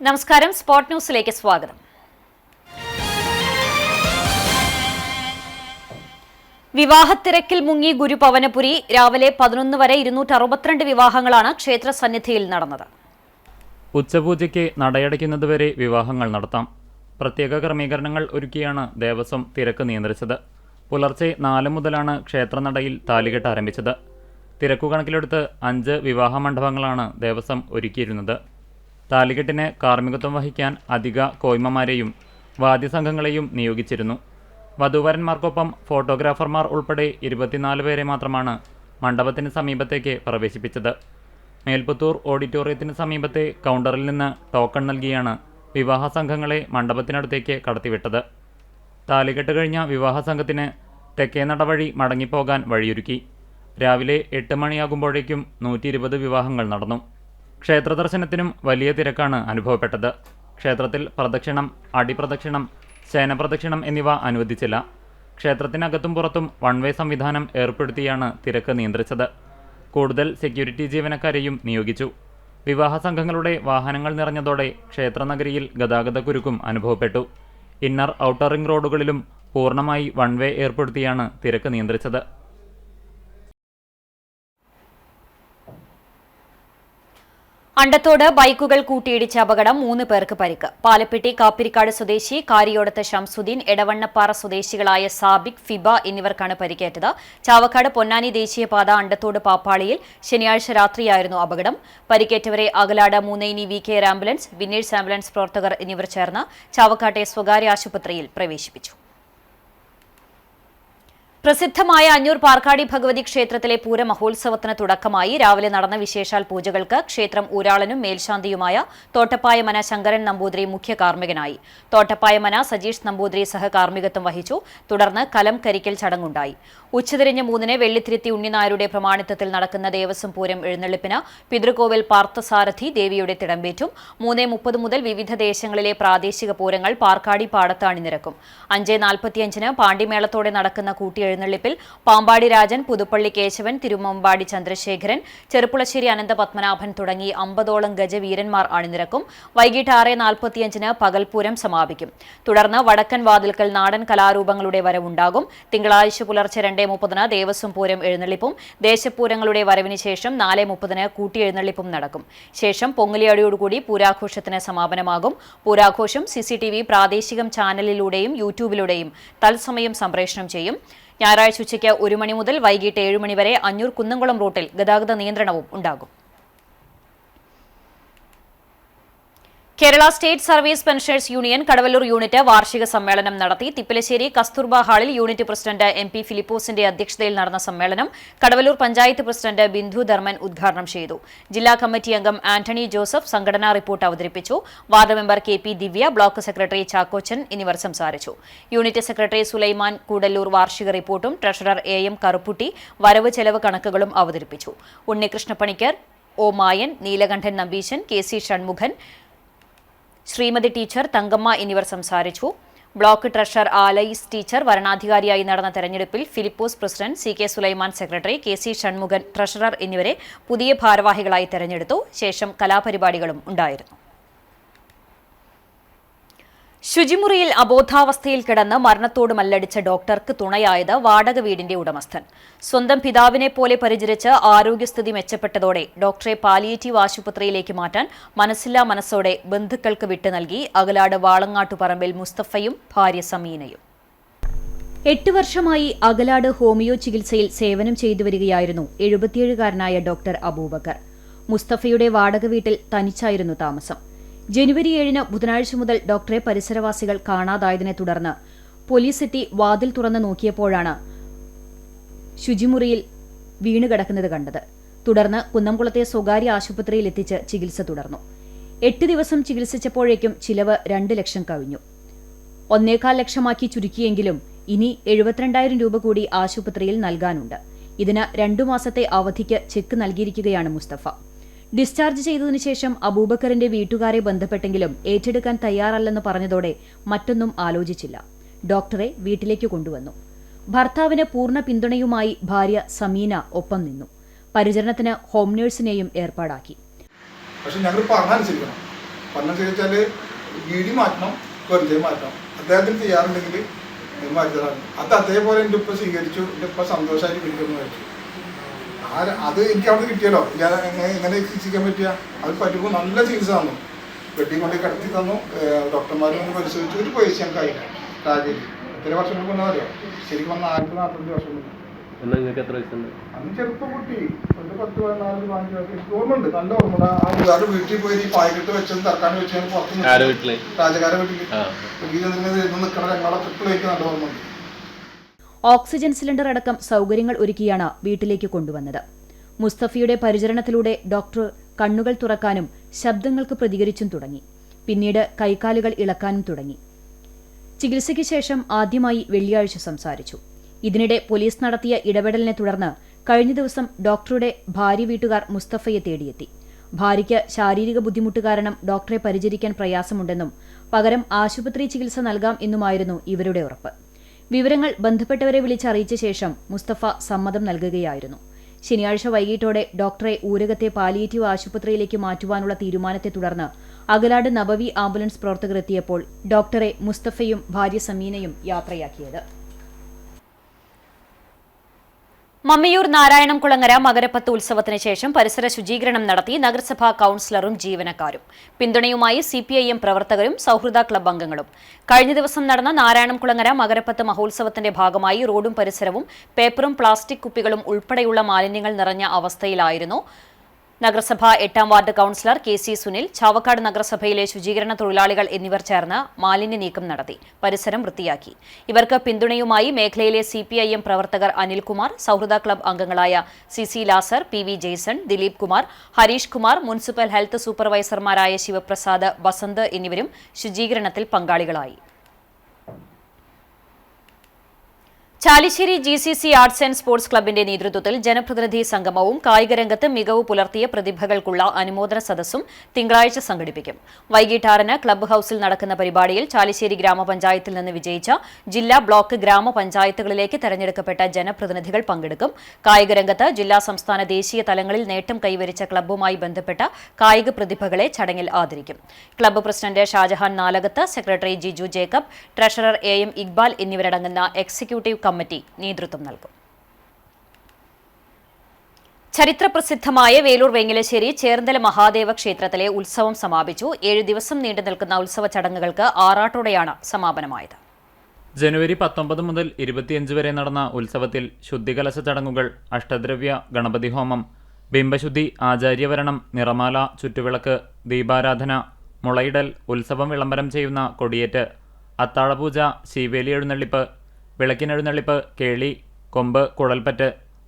നമസ്കാരം, സ്പോർട് ന്യൂസിലേക്ക് സ്വാഗതം. വിവാഹത്തിരക്കിൽ മുങ്ങി ഗുരുപവനപുരി. രാവിലെ 11 വരെ 262 വിവാഹങ്ങളാണ് ക്ഷേത്ര സന്നിധിയിൽ നടന്നത്. ഉച്ചപൂജയ്ക്ക് നടയടയ്ക്കുന്നതുവരെ വിവാഹങ്ങൾ നടത്താം. പ്രത്യേക ക്രമീകരണങ്ങൾ ഒരുക്കിയാണ് ദേവസ്വം തിരക്ക് നിയന്ത്രിച്ചത്. പുലർച്ചെ 4 മുതലാണ് ക്ഷേത്രനടയിൽ താലികെട്ട് ആരംഭിച്ചത്. തിരക്കുകണക്കിലെടുത്ത് 5 വിവാഹ മണ്ഡപങ്ങളാണ് ദേവസ്വം ഒരുക്കിയിരുന്നത്. താലികെട്ടിന് കാർമ്മികത്വം വഹിക്കാൻ അധിക കോയ്മമാരെയും വാദ്യസംഘങ്ങളെയും നിയോഗിച്ചിരുന്നു. വധൂവരന്മാർക്കൊപ്പം ഫോട്ടോഗ്രാഫർമാർ ഉൾപ്പെടെ 24 പേരെ മാത്രമാണ് മണ്ഡപത്തിന് സമീപത്തേക്ക് പ്രവേശിപ്പിച്ചത്. മേൽപുത്തൂർ ഓഡിറ്റോറിയത്തിന് സമീപത്തെ കൗണ്ടറിൽ നിന്ന് ടോക്കൺ നൽകിയാണ് വിവാഹ സംഘങ്ങളെ മണ്ഡപത്തിനടുത്തേക്ക് കടത്തിവിട്ടത്. താലികെട്ട് കഴിഞ്ഞ വിവാഹ സംഘത്തിന് തെക്കേനട വഴി മടങ്ങിപ്പോകാൻ വഴിയൊരുക്കി. രാവിലെ 8 മണിയാകുമ്പോഴേക്കും 120 വിവാഹങ്ങൾ നടന്നു. ക്ഷേത്ര ദർശനത്തിനും വലിയ തിരക്കാണ് അനുഭവപ്പെട്ടത്. ക്ഷേത്രത്തിൽ പ്രദക്ഷിണം, അടിപ്രദക്ഷിണം, ശയനപ്രദക്ഷിണം എന്നിവ അനുവദിച്ചില്ല. ക്ഷേത്രത്തിനകത്തും പുറത്തും വൺ വേ സംവിധാനം ഏർപ്പെടുത്തിയാണ് തിരക്ക് നിയന്ത്രിച്ചത്. കൂടുതൽ സെക്യൂരിറ്റി ജീവനക്കാരെയും നിയോഗിച്ചു. വിവാഹ സംഘങ്ങളുടെ വാഹനങ്ങൾ നിറഞ്ഞതോടെ ക്ഷേത്രനഗരിയിൽ ഗതാഗതക്കുരുക്കും അനുഭവപ്പെട്ടു. ഇന്നർ ഔട്ടർ റിംഗ് റോഡുകളിലും പൂർണ്ണമായി വൺ വേ ഏർപ്പെടുത്തിയാണ് തിരക്ക് നിയന്ത്രിച്ചത്. അണ്ടത്തോട് ബൈക്കുകൾ കൂട്ടിയിടിച്ച അപകടം 3 പേർക്ക് പരിക്ക്. പാലപ്പെട്ടി കാപ്പിരിക്കാട് സ്വദേശി കാരിയോടത്ത് ഷംസുദ്ദീൻ, എടവണ്ണപ്പാറ സ്വദേശികളായ സാബിക്, ഫിബ എന്നിവർക്കാണ് പരിക്കേറ്റത്. ചാവക്കാട് പൊന്നാനി ദേശീയപാത അണ്ടത്തോട് പാപ്പാളിയിൽ ശനിയാഴ്ച രാത്രിയായിരുന്നു അപകടം. പരിക്കേറ്റവരെ Akalad 3 VKR ambulance, winners ambulance പ്രവർത്തകർ എന്നിവർ ചേർന്ന് ചാവക്കാട്ടെ സ്വകാര്യ ആശുപത്രിയിൽ പ്രവേശിപ്പിച്ചു. പ്രസിദ്ധമായ അഞ്ഞൂർ പാർക്കാടി ഭഗവതി ക്ഷേത്രത്തിലെ പൂരമഹോത്സവത്തിന് തുടക്കമായി. രാവിലെ നടന്ന വിശേഷാൽ പൂജകൾക്ക് ക്ഷേത്രം ഊരാളനും മേൽശാന്തിയുമായ തോട്ടപ്പായമന ശങ്കരൻ നമ്പൂതിരി മുഖ്യ കാർമ്മികനായി. തോട്ടപ്പായമന സജീഷ് നമ്പൂതിരി സഹകാർമ്മികത്വം വഹിച്ചു. തുടർന്ന് കലം കരിക്കൽ ചടങ്ങുണ്ടായി. ഉച്ചതിരിഞ്ഞ് 3 വെള്ളിത്തിരുത്തി ഉണ്ണിനായരുടെ പ്രമാണിത്വത്തിൽ നടക്കുന്ന ദേവസ്വം പൂരം എഴുന്നള്ളിപ്പിന് പിതൃകോവിൽ പാർത്ഥസാരഥി ദേവിയുടെ തിടമ്പേറ്റും. 3:30 മുതൽ വിവിധ ദേശങ്ങളിലെ പ്രാദേശിക പൂരങ്ങൾ പാർക്കാടി പാടത്ത് അണിനിരക്കും. 5:45 പാണ്ടിമേളത്തോടെ നടക്കുന്ന എഴുന്നള്ളിപ്പിൽ പാമ്പാടി രാജൻ, പുതുപ്പള്ളി കേശവൻ, തിരുമമ്പാടി ചന്ദ്രശേഖരൻ, ചെറുപ്പുളശ്ശേരി അനന്തപത്മനാഭൻ തുടങ്ങി 50ഓളം ഗജവീരന്മാർ അണിനിരക്കും. വൈകിട്ട് 6:45 പകൽപൂരം സമാപിക്കും. തുടർന്ന് വടക്കൻ വാതിൽക്കൽ നാടൻ കലാരൂപങ്ങളുടെ വരവുണ്ടാകും. തിങ്കളാഴ്ച പുലർച്ചെ 2:30 ദേവസ്വം പൂരം എഴുന്നള്ളിപ്പും ദേശപൂരങ്ങളുടെ വരവിന് ശേഷം 4:30 കൂട്ടിയെഴുന്നള്ളിപ്പും നടക്കും. ശേഷം പൊങ്ങലിയടിയോടുകൂടി പൂരാഘോഷത്തിന് സമാപനമാകും. പൂരാഘോഷം CCTV പ്രാദേശിക ചാനലിലൂടെയും യൂട്യൂബിലൂടെയും തത്സമയം സംപ്രേഷണം ചെയ്യും. ഞായറാഴ്ച ഉച്ചയ്ക്ക് 1 മണി മുതൽ വൈകിട്ട് 7 മണി വരെ അഞ്ഞൂർ കുന്നംകുളം റൂട്ടിൽ ഗതാഗത നിയന്ത്രണവും ഉണ്ടാകും. Kerala state service pensioners union Kadavallur unit വാർഷിക സമ്മേളനം നടത്തി. തിപ്പലശ്ശേരി കസ്തൂർബ ഹാളിൽ യൂണിറ്റ് പ്രസിഡന്റ് MP ഫിലിപ്പോസിന്റെ അധ്യക്ഷതയിൽ നടന്ന സമ്മേളനം കടവല്ലൂർ പഞ്ചായത്ത് പ്രസിഡന്റ് ബിന്ദു ധർമ്മൻ ഉദ്ഘാടനം ചെയ്തു. ജില്ലാ കമ്മിറ്റി അംഗം ആന്റണി ജോസഫ് സംഘടനാ റിപ്പോർട്ട് അവതരിപ്പിച്ചു. വാർഡ് മെമ്പർ KP ദിവ്യ, ബ്ലോക്ക് സെക്രട്ടറി ചാക്കോച്ചൻ എന്നിവർ സംസാരിച്ചു. യൂണിറ്റ് സെക്രട്ടറി സുലൈമാൻ കൂടല്ലൂർ വാർഷിക റിപ്പോർട്ടും ട്രഷറർ AM കറുപ്പുട്ടി വരവ് ചെലവ് കണക്കുകളും അവതരിപ്പിച്ചു. ഉണ്ണികൃഷ്ണ പണിക്കർ, O മായൻ, നീലകണ്ഠൻ നമ്പീശൻ, KC ഷൺമുഖൻ, ശ്രീമതി ടീച്ചർ, തങ്കമ്മ എന്നിവർ സംസാരിച്ചു. ബ്ലോക്ക് ട്രഷറർ ആലൈസ് ടീച്ചർ, വരണാധികാരിയായി നടന്ന തെരഞ്ഞെടുപ്പിൽ Philipose president, CK Sulaiman secretary, KC Shanmughan treasurer എന്നിവരെ പുതിയ ഭാരവാഹികളായി തെരഞ്ഞെടുത്തു. ശേഷം കലാപരിപാടികളും ഉണ്ടായിരുന്നു. ശുചിമുറിയിൽ അബോധാവസ്ഥയിൽ കിടന്ന് മരണത്തോട് മല്ലടിച്ച ഡോക്ടർക്ക് തുണയായത് വാടക വീടിന്റെ ഉടമസ്ഥൻ. സ്വന്തം പിതാവിനെ പോലെ പരിചരിച്ച് ആരോഗ്യസ്ഥിതി മെച്ചപ്പെട്ടതോടെ ഡോക്ടറെ പാലിയേറ്റീവ് ആശുപത്രിയിലേക്ക് മാറ്റാൻ മനസ്സില്ലാ മനസ്സോടെ ബന്ധുക്കൾക്ക് വിട്ടു നൽകി അകലാട് വാളങ്ങാട്ടുപറമ്പിൽ മുസ്തഫയും ഭാര്യ സമീനയും. 8 വർഷമായി അകലാട് ഹോമിയോ ചികിത്സയിൽ സേവനം ചെയ്തുവരികയായിരുന്നു 77-കാരനായ ഡോക്ടർ അബൂബക്കർ. മുസ്തഫയുടെ വാടക വീട്ടിൽ തനിച്ചായിരുന്നു താമസം. ജനുവരി 7 ബുധനാഴ്ച മുതൽ ഡോക്ടറെ പരിസരവാസികൾ കാണാതായതിനെ തുടർന്ന് പോലീസെത്തി വാതിൽ തുറന്ന് നോക്കിയപ്പോഴാണ് ശുചിമുറിയിൽ വീണുകിടക്കുന്നത് കണ്ടത്. തുടർന്ന് കുന്നംകുളത്തെ സ്വകാര്യ ആശുപത്രിയിൽ എത്തിച്ച് ചികിത്സ തുടർന്നു. 8 ദിവസം ചികിത്സിച്ചപ്പോഴേക്കും ചിലവ് 2 ലക്ഷം കവിഞ്ഞു. 1.25 ലക്ഷമാക്കി ചുരുക്കിയെങ്കിലും ഇനി 72,000 രൂപ കൂടി ആശുപത്രിയിൽ നൽകാനുണ്ട്. ഇതിന് 2 മാസത്തെ അവധിക്ക് ചെക്ക് നൽകിയിരിക്കുകയാണ് മുസ്തഫ. ഡിസ്ചാർജ് ചെയ്തതിനു ശേഷം അബൂബക്കറിന്റെ വീട്ടുകാരെ ബന്ധപ്പെട്ടെങ്കിലും ഏറ്റെടുക്കാൻ തയ്യാറല്ലെന്ന് പറഞ്ഞതോടെ മറ്റൊന്നും ആലോചിച്ചില്ല. ഡോക്ടറെ വീട്ടിലേക്ക് കൊണ്ടുവന്നു. ഭർത്താവിന് പൂർണ്ണ പിന്തുണയുമായി ഭാര്യ സമീന ഒപ്പം നിന്നു. പരിചരണത്തിന് ഹോം നഴ്സിനെയും ഏർപ്പാടാക്കി. പക്ഷെ ഞങ്ങൾ പറഞ്ഞനുസരിക്കണം. പറഞ്ഞ ചോദിച്ചാൽ വീടി മാറ്റണം, വെറുതെ മാറ്റണം. അദ്ദേഹത്തിന് ചെയ്യാറുണ്ടെങ്കിൽ മാറ്റിത്തരാണ്. അത് അതേപോലെ എൻ്റെ ഉപ്പ സ്വീകരിച്ചു. എൻ്റെ ഉപ്പ സന്തോഷമായിട്ട് പിടിക്കുന്നു വെച്ചു. അത് എനിക്ക് അവിടെ കിട്ടിയല്ലോ. എങ്ങനെ ചികിത്സിക്കാൻ പറ്റിയ അത് പറ്റുമ്പോൾ നല്ല ചികിത്സ തന്നു. വെട്ടി കൊണ്ട് കിടത്തി തന്നു. ഡോക്ടർമാർ വന്ന് പരിശോധിച്ചു. ഒരു പൈസ ഞങ്ങൾക്ക് ആയില്ല. രാജ്യത്ത് എത്ര വർഷം മുമ്പ് അറിയാം, ശരിക്കും വന്ന 40-45 വർഷം മുമ്പ്. നിങ്ങൾക്ക് എത്ര വയസ്സുണ്ട്? അന്ന് ചെറുപ്പം കുട്ടി, 10-14-15 വയസ്സ് എനിക്ക് ഓർമ്മയുണ്ട്, നല്ല ഓർമ്മ. ആ വേറെ വീട്ടിൽ പോയി ഈ പായക്കെട്ട് വെച്ചത് തറക്കാൻ വെച്ചാൽ പുറത്ത് രാജകാര വീട്ടിൽ നിൽക്കണ ഞങ്ങളെ ട്രിപ്പിലേക്ക് നല്ല ഓർമ്മയുണ്ട്. ഓക്സിജൻ സിലിണ്ടർ അടക്കം സൗകര്യങ്ങൾ ഒരുക്കിയാണ് വീട്ടിലേക്ക് കൊണ്ടുവന്നത്. മുസ്തഫയുടെ പരിചരണത്തിലൂടെ ഡോക്ടർ കണ്ണുകൾ തുറക്കാനും ശബ്ദങ്ങൾക്ക് പ്രതികരിച്ചും തുടങ്ങി. പിന്നീട് കൈകാലുകൾ ഇളക്കാനും തുടങ്ങി. ചികിത്സയ്ക്ക് ശേഷം ആദ്യമായി വെള്ളിയാഴ്ച സംസാരിച്ചു. ഇതിനിടെ പോലീസ് നടത്തിയ ഇടപെടലിനെ തുടർന്ന് കഴിഞ്ഞ ദിവസം ഡോക്ടറുടെ ഭാര്യ വീട്ടുകാർ മുസ്തഫയെ തേടിയെത്തി. ഭാര്യയ്ക്ക് ശാരീരിക ബുദ്ധിമുട്ട് കാരണം ഡോക്ടറെ പരിചരിക്കാൻ പ്രയാസമുണ്ടെന്നും പകരം ആശുപത്രി ചികിത്സ നൽകാം എന്നുമായിരുന്നു ഇവരുടെ ഉറപ്പ്. വിവരങ്ങൾ ബന്ധപ്പെട്ടവരെ വിളിച്ചറിയിച്ച ശേഷം മുസ്തഫ സമ്മതം നൽകുകയായിരുന്നു. ശനിയാഴ്ച വൈകിട്ടോടെ ഡോക്ടറെ ഊരകത്തെ പാലിയേറ്റീവ് ആശുപത്രിയിലേക്ക് മാറ്റുവാനുള്ള തീരുമാനത്തെ തുടർന്ന് അകലാട് നബവി ആംബുലൻസ് പ്രവർത്തകർ എത്തിയപ്പോൾ ഡോക്ടറെ മുസ്തഫയും ഭാര്യ സമീനയും യാത്രയാക്കിയത്. മമ്മിയൂർ നാരായണംകുളങ്ങര മകരപ്പത്ത് ഉത്സവത്തിന് ശേഷം പരിസര ശുചീകരണം നടത്തി നഗരസഭാ കൌൺസിലറും ജീവനക്കാരും. പിന്തുണയുമായി CPIM പ്രവർത്തകരും സൗഹൃദ ക്ലബ് അംഗങ്ങളും. കഴിഞ്ഞ ദിവസം നടന്ന നാരായണംകുളങ്ങര മകരപ്പത്ത് മഹോത്സവത്തിന്റെ ഭാഗമായി റോഡും പരിസരവും പേപ്പറും പ്ലാസ്റ്റിക് കുപ്പികളും ഉൾപ്പെടെയുള്ള മാലിന്യങ്ങൾ നിറഞ്ഞ അവസ്ഥയിലായിരുന്നു. നഗരസഭ 8ാം ward councillor KC Sunil, Chavakkad നഗരസഭയിലെ ശുചീകരണ തൊഴിലാളികൾ എന്നിവർ ചേർന്ന് മാലിന്യ നീക്കം നടത്തി പരിസരം വൃത്തിയാക്കി. ഇവർക്ക് പിന്തുണയുമായി മേഖലയിലെ CPIM പ്രവർത്തകർ അനിൽകുമാർ, സൗഹൃദ ക്ലബ് അംഗങ്ങളായ CC Lazar, PV Jason, Dileep Kumar, Harish Kumar, municipal health സൂപ്പർവൈസർമാരായ ശിവപ്രസാദ്, വസന്ത് എന്നിവരും ശുചീകരണത്തിൽ പങ്കാളികളായി. Chalissery GCC arts and sports ക്ലബിന്റെ നേതൃത്വത്തിൽ ജനപ്രതിനിധി സംഗമവും കായികരംഗത്ത് മികവ് പുലർത്തിയ പ്രതിഭകൾക്കുള്ള അനുമോദന സദസ്സും തിങ്കളാഴ്ച സംഘടിപ്പിക്കും. വൈകിട്ട് 6-ന് ക്ലബ്ബ് ഹൌസിൽ നടക്കുന്ന പരിപാടിയിൽ ചാലിശ്ശേരി ഗ്രാമപഞ്ചായത്തിൽ നിന്ന് വിജയിച്ച ജില്ലാ, ബ്ലോക്ക്, ഗ്രാമപഞ്ചായത്തുകളിലേക്ക് തെരഞ്ഞെടുക്കപ്പെട്ട ജനപ്രതിനിധികൾ പങ്കെടുക്കും. കായികരംഗത്ത് ജില്ലാ, സംസ്ഥാന, ദേശീയ തലങ്ങളിൽ നേട്ടം കൈവരിച്ച ക്ലബ്ബുമായി ബന്ധപ്പെട്ട കായിക പ്രതിഭകളെ ചടങ്ങിൽ ആദരിക്കും. Club president Shajahan Nalakath, secretary Jiju Jacob, treasurer AM Iqbal എന്നിവരടങ്ങുന്ന എക്സിക്യൂട്ടീവ് കമ്മിറ്റി നേതൃത്വം നൽകും. ചരിത്രപ്രസിദ്ധമായ വേലൂർ വെങ്ങലശ്ശേരി ചേർന്തല മഹാദേവ ക്ഷേത്രത്തിലെ ഉത്സവം സമാപിച്ചു. 7 ദിവസം നീണ്ടു നിൽക്കുന്ന ഉത്സവ ചടങ്ങുകൾക്ക് ആറാട്ടോടെയാണ് സമാപനമായത്. ജനുവരി 19 മുതൽ 25 വരെ നടന്ന ഉത്സവത്തിൽ ശുദ്ധികലശ ചടങ്ങുകൾ, അഷ്ടദ്രവ്യ ഗണപതി ഹോമം, ബിംബശുദ്ധി, ആചാര്യവരണം, നിറമാല, ചുറ്റുവിളക്ക്, ദീപാരാധന, മുളയിടൽ, ഉത്സവം വിളംബരം ചെയ്യുന്ന കൊടിയേറ്റ്, അത്താഴപൂജ, ശീവേലി എഴുന്നള്ളിപ്പ്, വിളക്കിനെഴുന്നള്ളിപ്പ്, കേളി, കൊമ്പ്, കുഴൽപ്പറ്റ്,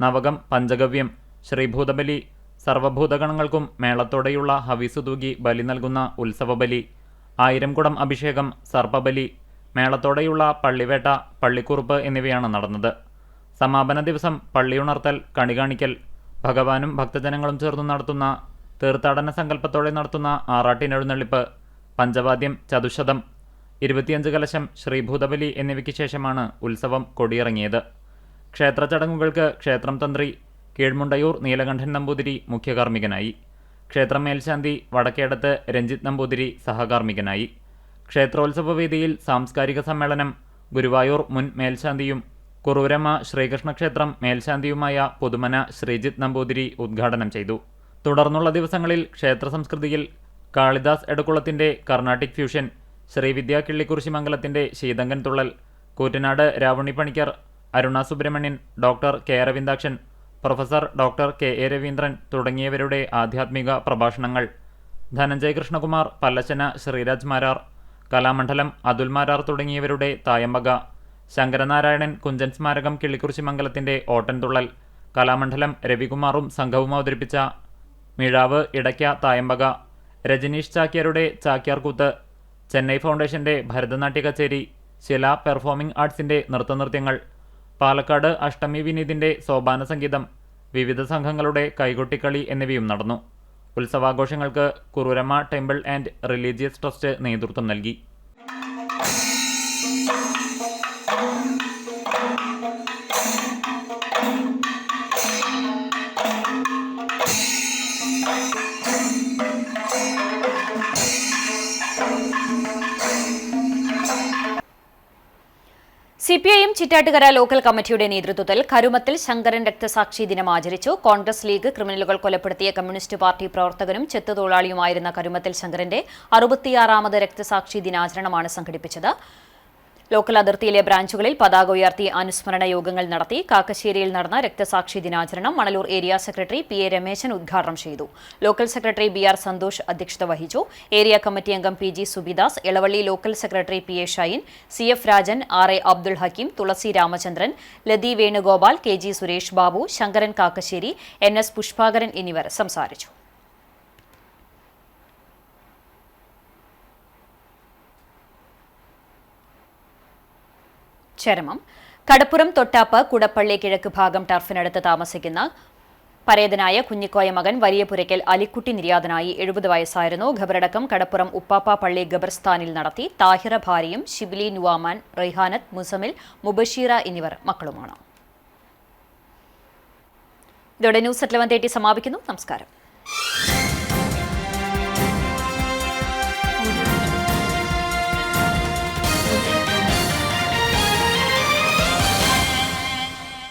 നവകം, പഞ്ചഗവ്യം, ശ്രീഭൂതബലി, സർവഭൂതഗണങ്ങൾക്കും മേളത്തോടെയുള്ള ഹവിസു തൂകി ബലി നൽകുന്ന ഉത്സവബലി, 1000 കുടം അഭിഷേകം, സർപ്പബലി, മേളത്തോടെയുള്ള പള്ളിവേട്ട, പള്ളിക്കുറുപ്പ് എന്നിവയാണ് നടന്നത്. സമാപന ദിവസം പള്ളിയുണർത്തൽ, കണികാണിക്കൽ, ഭഗവാനും ഭക്തജനങ്ങളും ചേർന്ന് നടത്തുന്ന തീർത്ഥാടന സങ്കല്പത്തോടെ നടത്തുന്ന ആറാട്ടിനെഴുന്നള്ളിപ്പ്, പഞ്ചവാദ്യം, ചതുശതം, 25 കലശം, ശ്രീഭൂതബലി എന്നിവയ്ക്ക് ശേഷമാണ് ഉത്സവം കൊടിയിറങ്ങിയത്. ക്ഷേത്ര ചടങ്ങുകൾക്ക് ക്ഷേത്രം തന്ത്രി കീഴ്മുണ്ടയൂർ നീലകണ്ഠൻ നമ്പൂതിരി മുഖ്യകാർമ്മികനായി. ക്ഷേത്രം മേൽശാന്തി വടക്കേടത്ത് രഞ്ജിത്ത് നമ്പൂതിരി സഹകാർമ്മികനായി. ക്ഷേത്രോത്സവ വേദിയിൽ സാംസ്കാരിക സമ്മേളനം ഗുരുവായൂർ മുൻ മേൽശാന്തിയും കുറൂരമ്മ ശ്രീകൃഷ്ണക്ഷേത്രം മേൽശാന്തിയുമായ പുതുമന ശ്രീജിത്ത് നമ്പൂതിരി ഉദ്ഘാടനം ചെയ്തു. തുടർന്നുള്ള ദിവസങ്ങളിൽ ക്ഷേത്ര സംസ്കൃതിയിൽ കാളിദാസ് എടക്കുളത്തിൻ്റെ കർണാട്ടിക് ഫ്യൂഷൻ, ശ്രീവിദ്യ കിള്ളിക്കുറിശിമംഗലത്തിൻ്റെ Seethankan Thullal, Koottanad Ravani Panicker, Aruna Subramanian, doctor K Aravindakshan, professor doctor KA Raveendran തുടങ്ങിയവരുടെ ആധ്യാത്മിക പ്രഭാഷണങ്ങൾ, ധനഞ്ജയ് കൃഷ്ണകുമാർ, പല്ലശന ശ്രീരാജ് മാരാർ, കലാമണ്ഡലം അതുൽ മാരാർ തുടങ്ങിയവരുടെ തായമ്പക, ശങ്കരനാരായണൻ കുഞ്ചൻ സ്മാരകം കിള്ളിക്കുറിശിമംഗലത്തിൻ്റെ ഓട്ടൻതുള്ളൽ, കലാമണ്ഡലം രവികുമാറും സംഘവും അവതരിപ്പിച്ച മിഴാവ് ഇടയ്ക്ക തായമ്പക, രജനീഷ് ചാക്യാരുടെ ചാക്യാർകൂത്ത്, ചെന്നൈ ഫൗണ്ടേഷന്റെ ഭരതനാട്യ കച്ചേരി, ശില പെർഫോമിംഗ് ആർട്സിന്റെ നൃത്തനൃത്യങ്ങൾ, പാലക്കാട് അഷ്ടമി വിനീതിന്റെ സോപാന സംഗീതം, വിവിധ സംഘങ്ങളുടെ കൈകൊട്ടിക്കളി എന്നിവയും നടന്നു. ഉത്സവാഘോഷങ്ങൾക്ക് Kururamma temple and religious trust നേതൃത്വം നൽകി. CPIM ചിറ്റാട്ടുകര ലോക്കൽ കമ്മിറ്റിയുടെ നേതൃത്വത്തിൽ കരുമത്തിൽ ശങ്കരൻ രക്തസാക്ഷി ദിനം ആചരിച്ചു. കോൺഗ്രസ് ലീഗ് ക്രിമിനലുകൾ കൊലപ്പെടുത്തിയ കമ്മ്യൂണിസ്റ്റ് പാർട്ടി പ്രവർത്തകനും ചെത്തുതൊഴിലാളിയുമായിരുന്ന കരുമത്തിൽ ശങ്കരന്റെ 66ാമത് രക്തസാക്ഷി ദിനാചരണമാണ് സംഘടിപ്പിച്ചത്. ലോക്കൽ അതിർത്തിയിലെ ബ്രാഞ്ചുകളിൽ പതാക ഉയർത്തി അനുസ്മരണ യോഗങ്ങൾ നടത്തി. കാക്കശ്ശേരിയിൽ നടന്ന രക്തസാക്ഷി ദിനാചരണം Manalur area secretary PA Rameshan ഉദ്ഘാടനം ചെയ്തു. ലോക്കൽ സെക്രട്ടറി BR സന്തോഷ് അധ്യക്ഷത വഹിച്ചു. ഏരിയ കമ്മിറ്റി അംഗം PG Subidas, Elavally local secretary PA Shine, CF Rajan, RA Abdul Hakeem, Thulasi Ramachandran, Lathi Venugopal, KG Suresh Babu, Sankaran Kakkassery, NS Pushpakaran എന്നിവർ സംസാരിച്ചു. ചരമം കടപ്പുറം തൊട്ടാപ്പ് കുടപ്പള്ളി കിഴക്ക് ഭാഗം ടർഫിനടുത്ത് താമസിക്കുന്ന പരേതനായ കുഞ്ഞിക്കോയ മകൻ വലിയപുരയ്ക്കൽ അലിക്കുട്ടി നിര്യാതനായി. 70 വയസ്സായിരുന്നു. ഖബറടക്കം കടപ്പുറം ഉപ്പാപ്പ പള്ളി ഖബർസ്ഥാനിൽ നടത്തി. താഹിറ ഭാര്യയും ഷിബിലി നുവാമാൻ, റൈഹാനത്ത്, മുസമിൽ, മുബഷീറ എന്നിവർ മക്കളുമാണ്. ഇതോടെ ന്യൂസ് 11:30 സമാപിക്കുന്നു. നമസ്കാരം.